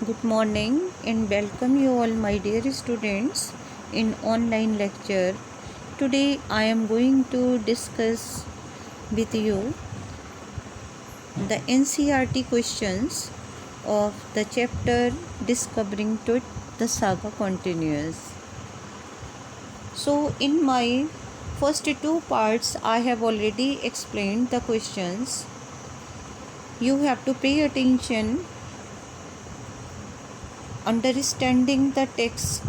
Good morning and welcome you all, my dear students, in online lecture. Today I am going to discuss with you the NCERT questions of the chapter Discovering Truth, the saga continues. So in my first two parts I have already explained the questions. You have to pay attention understanding the text.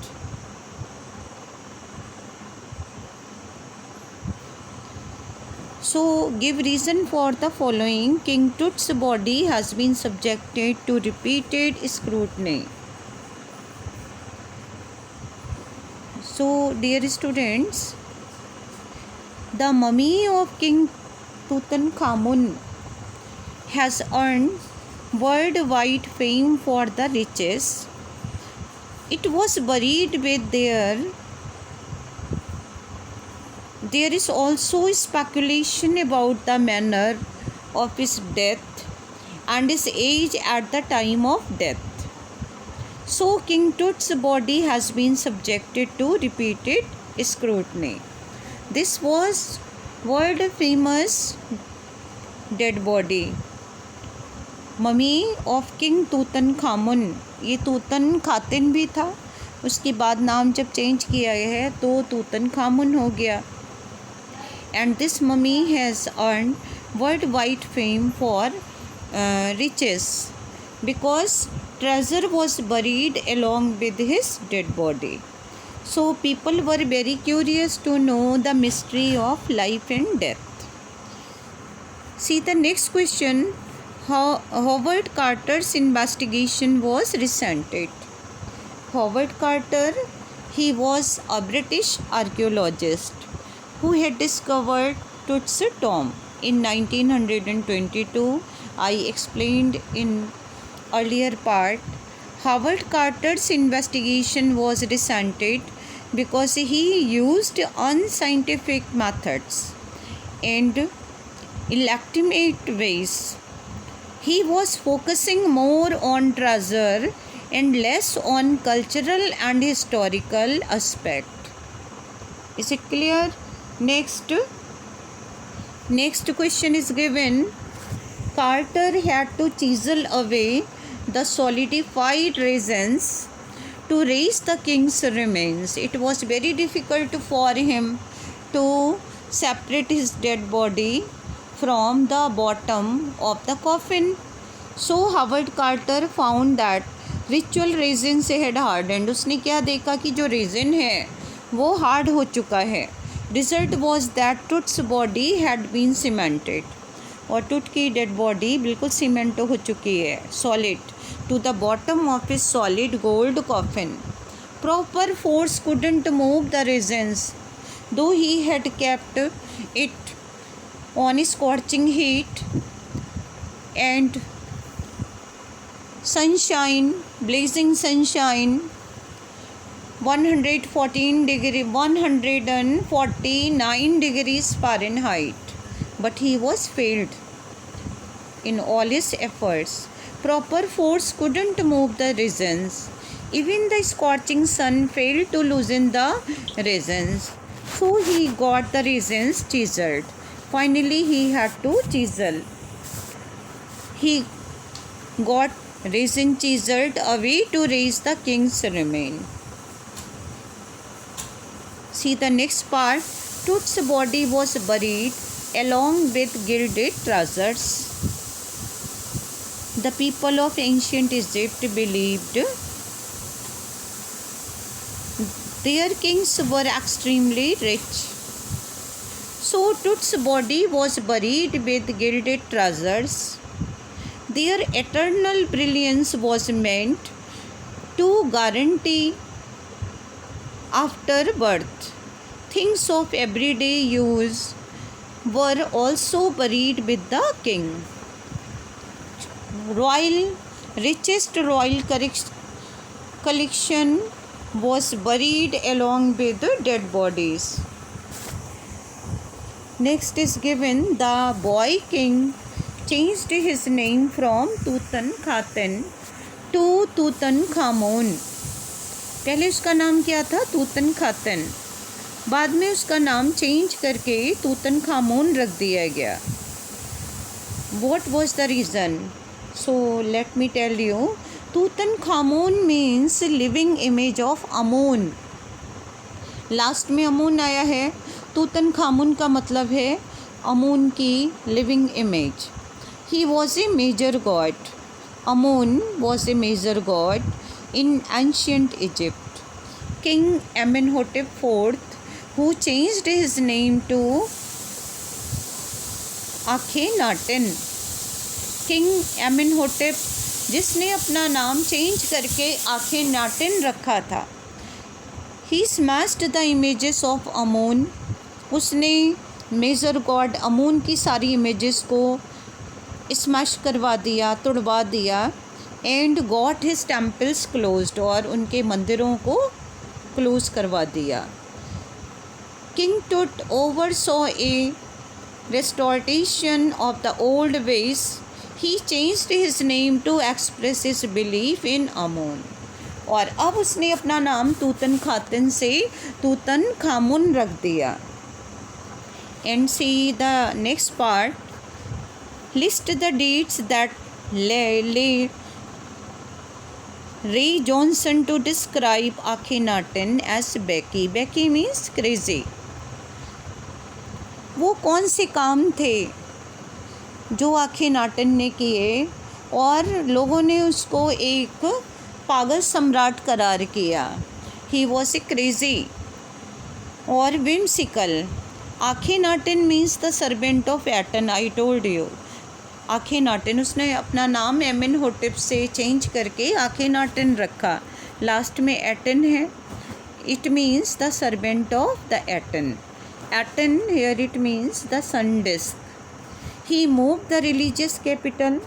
So, give reason for the following. King Tut's body has been subjected to repeated scrutiny. So, dear students, the mummy of King Tutankhamun has earned worldwide fame for the riches. It was buried with There is also speculation about the manner of his death and his age at the time of death. So, King Tut's body has been subjected to repeated scrutiny. This was world famous dead body. Mummy of king Tutankhamun, ये तूतन खातिन भी था, उसके बाद नाम जब change किया गया है तो तूतनखामुन हो गया. And this mummy has earned worldwide fame for riches because treasure was buried along with his dead body. So people were very curious to know the mystery of life and death. See the next question. Howard Carter's investigation was resented. Howard Carter, he was a British archaeologist who had discovered Tut's tomb in 1922. I explained in earlier part. Howard Carter's investigation was resented because he used unscientific methods and illegitimate ways. He was focusing more on treasure and less on cultural and historical aspect. Is it clear? Next question is given. Carter had to chisel away the solidified resins to raise the king's remains. It was very difficult for him to separate his dead body from the bottom of the coffin. So Howard Carter found that ritual resins had hardened. उसने क्या देखा कि जो resin है वो hard हो चुका है. Result was that Tut's body had been cemented. और टुट की डेड बॉडी बिल्कुल सीमेंट हो चुकी है, solid, to the bottom of his solid gold coffin. Proper force couldn't move the resins, though he had kept it on scorching heat and sunshine, blazing sunshine, 149 degrees Fahrenheit, but he was failed in all his efforts. Proper force couldn't move the resins. Even the scorching sun failed to loosen the resins. So he got the resins chiseled. Finally he had to chisel. He got resin chiseled away to raise the king's remain. See the next part. Tut's body was buried along with gilded trousers. The people of ancient Egypt believed their kings were extremely rich. So Tut's body was buried with gilded trousers. Their eternal brilliance was meant to guarantee after birth. Things of everyday use were also buried with the king. Richest royal collection was buried along with the dead bodies. Next is given. The boy king changed his name from Tutankhaten to Tutankhamun. पहले उसका नाम क्या था? तूतनखातन। बाद में उसका नाम change करके तूतनखामून रख दिया गया। What was the reason? So let me tell you. Tutankhamun means living image of Amun. Last में अमून आया है। तूतनखामून का मतलब है अमून की living image. He was a major god. Amun was a major god in ancient Egypt. King Amenhotep fourth who changed his name to Akhenaten. King Amenhotep जिसने अपना नाम चेंज करके आखेनाटन रखा था। He smashed the images of Amun. उसने major god अमून की सारी images को स्मैश करवा दिया, तोड़वा दिया। And got his temples closed, और उनके मंदिरों को क्लोज करवा दिया। किंग टुट ओवरसॉ ए restoration of the old ways. He changed his name to express his belief in Amun. और अब उसने अपना नाम तूतनखातन से तूतनखामुन रख दिया। And see the next part. List the dates that led Ray Johnson to describe Akhenaten as Becky. Becky means crazy. वो कौन से काम थे जो आखेनाटन ने किए और लोगों ने उसको एक पागल सम्राट करार किया। ही वॉज ए क्रेजी और whimsical. Akhenaten means the servant of Aten. I told you, Akhenaten उसने अपना नाम एमेनहोटेप से चेंज करके आखेनाटन रखा। लास्ट में एटन है। It means the servant of the Eton. Aten, here it means the sun disk. He moved the religious capital.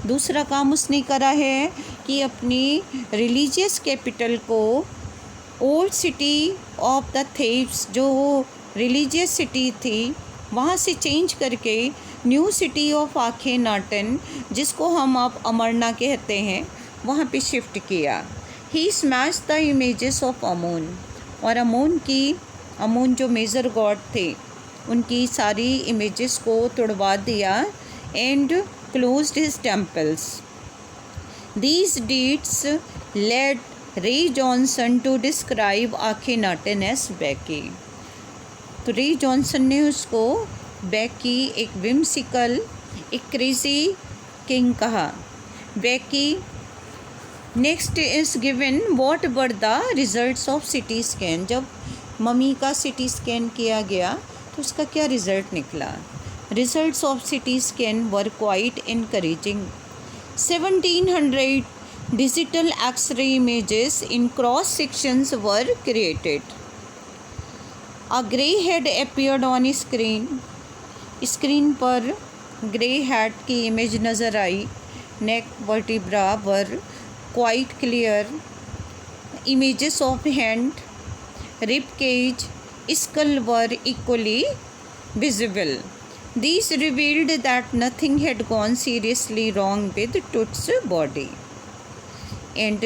दूसरा काम उसने करा है कि अपनी रिलीजियस कैपिटल को ओल्ड सिटी ऑफ द थेब्स, जो रिलीजियस सिटी थी, वहाँ से चेंज करके न्यू सिटी ऑफ आखेनाटन, जिसको हम अब अमरना कहते हैं, वहाँ पे शिफ्ट किया। ही स्मैश द इमेजेस ऑफ अमून, और अमून जो मेजर गॉड थे उनकी सारी इमेजेस को तोड़वा दिया। And closed his temples. These deeds led Ray Johnson to describe Akhenaten as wacky. तो रे जॉनसन ने उसको बेकी, एक विम्सिकल, एक क्रेजी किंग कहा। Wacky. Next is given what were the results of CT scan. जब मम्मी का CT scan किया गया तो उसका क्या रिज़ल्ट निकला? Results of CT scan were quite encouraging. 1700 digital X-ray images in cross sections were created. A grey head appeared on screen. Screen पर grey head की इमेज नज़र आई। Neck vertebra were quite clear. Images of hand, rib cage, skull were equally visible. These revealed that nothing had gone seriously wrong with Tut's body. And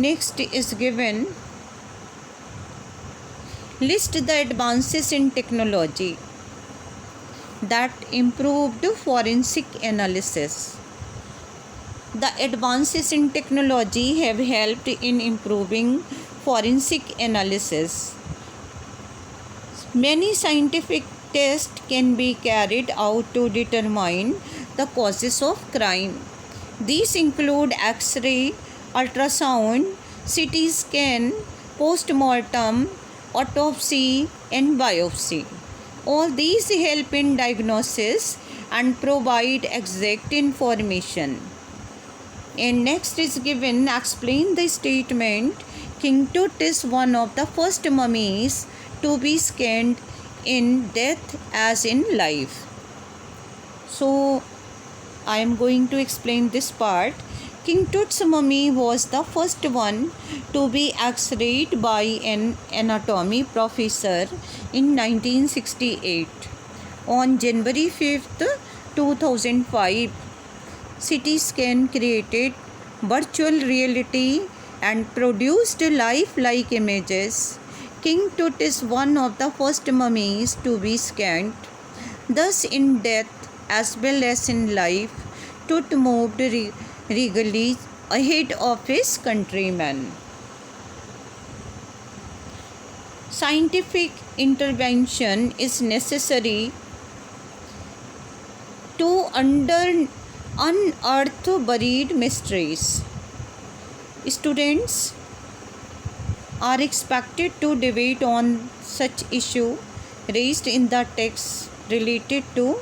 next is given, list the advances in technology that improved forensic analysis. The advances in technology have helped in improving forensic analysis. Many scientific tests can be carried out to determine the causes of crime. These include X-ray, ultrasound, CT scan, post-mortem, autopsy, and biopsy. All these help in diagnosis and provide exact information. And next is given, explain the statement, King Tut is one of the first mummies to be scanned in death as in life. So I am going to explain this part. King Tut's mummy was the first one to be x-rayed by an anatomy professor in 1968. On January 5th, 2005, CT scan created virtual reality and produced lifelike images. King Tut is one of the first mummies to be scanned. Thus, in death as well as in life, Tut moved regally ahead of his countrymen. Scientific intervention is necessary to unearth buried mysteries. Students are expected to debate on such issue raised in the text related to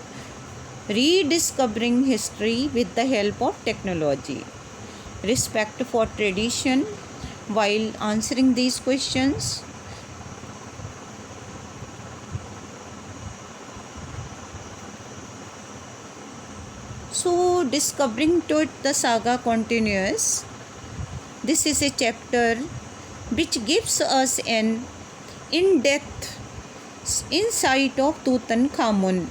rediscovering history with the help of technology. Respect for tradition while answering these questions. So, discovering Tut, the saga continues. This is a chapter which gives us an in-depth insight of Tutankhamun,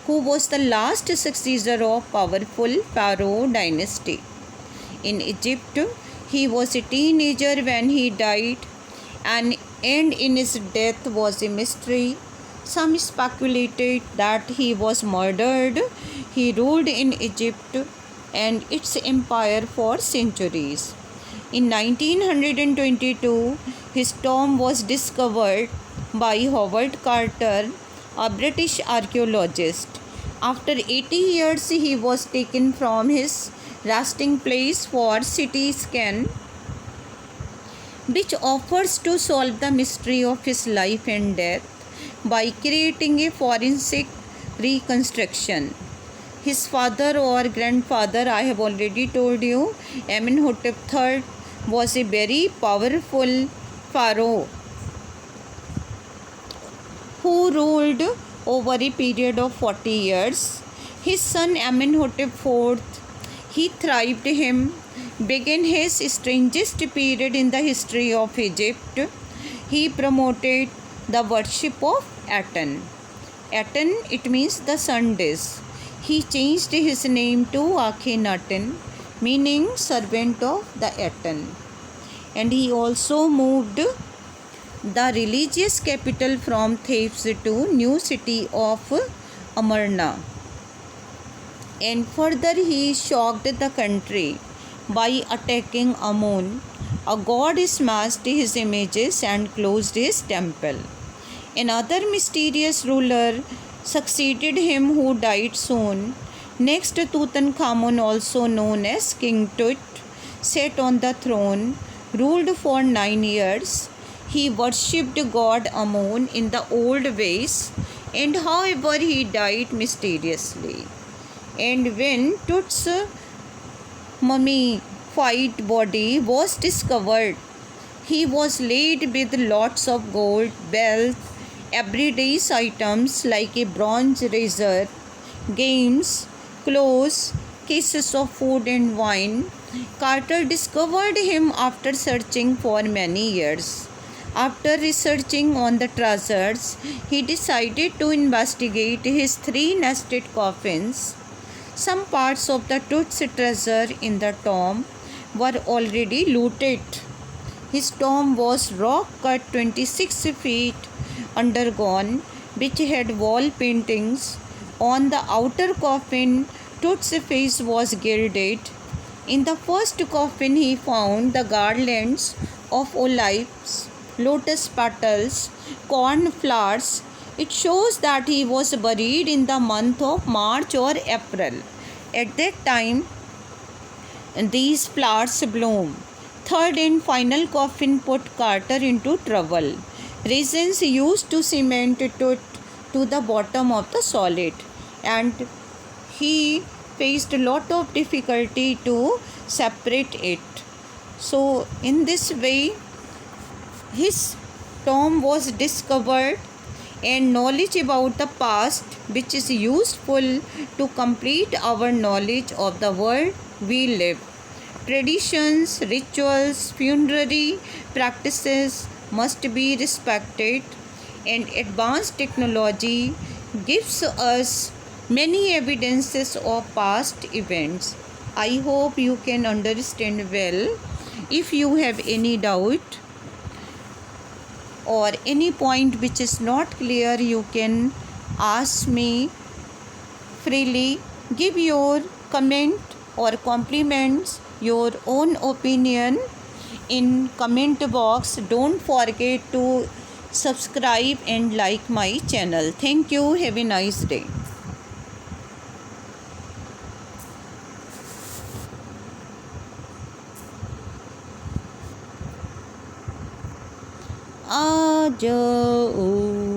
who was the last successor of powerful Pharaoh dynasty. In Egypt, he was a teenager when he died, and in his death was a mystery. Some speculated that he was murdered. He ruled in Egypt and its empire for centuries. In 1922, his tomb was discovered by Howard Carter, a British archaeologist. After 80 years, he was taken from his resting place for CT scan, which offers to solve the mystery of his life and death by creating a forensic reconstruction. His father or grandfather, I have already told you, Amenhotep III, was a very powerful pharaoh who ruled over a period of 40 years. His son Amenhotep IV, he thrived him, began his strangest period in the history of Egypt. He promoted the worship of Aten. Aten, it means the sun dish. He changed his name to Akhenaten, meaning servant of the Aten. And he also moved the religious capital from Thebes to new city of Amarna. And further he shocked the country by attacking Amun. A god smashed his images and closed his temple. Another mysterious ruler succeeded him who died soon. Next, Tutankhamun, also known as King Tut, sat on the throne, ruled for 9 years. He worshipped god Amun in the old ways, and however he died mysteriously. And when Tut's mummified body was discovered, he was laid with lots of gold, wealth, everyday items like a bronze razor, games, clothes, cases of food and wine. Carter discovered him after searching for many years. After researching on the treasures, he decided to investigate his 3 nested coffins. Some parts of the Tut's treasure in the tomb were already looted. His tomb was rock cut 26 feet undergone, which had wall paintings. On the outer coffin, Tut's face was gilded. In the first coffin, he found the garlands of olives, lotus petals, corn flowers. It shows that he was buried in the month of March or April. At that time, these flowers bloom. Third and final coffin put Carter into trouble. Reasons used to cement Tut to the bottom of the solid, and he faced a lot of difficulty to separate it. So, in this way, his tomb was discovered, and knowledge about the past, which is useful to complete our knowledge of the world we live. Traditions, rituals, funerary practices must be respected, and advanced technology gives us many evidences of past events. I hope you can understand well. If you have any doubt or any point which is not clear, you can ask me freely. Give your comment or compliments, your own opinion in comment box. Don't forget to subscribe and like my channel. Thank you. Have a nice day. आ जाओ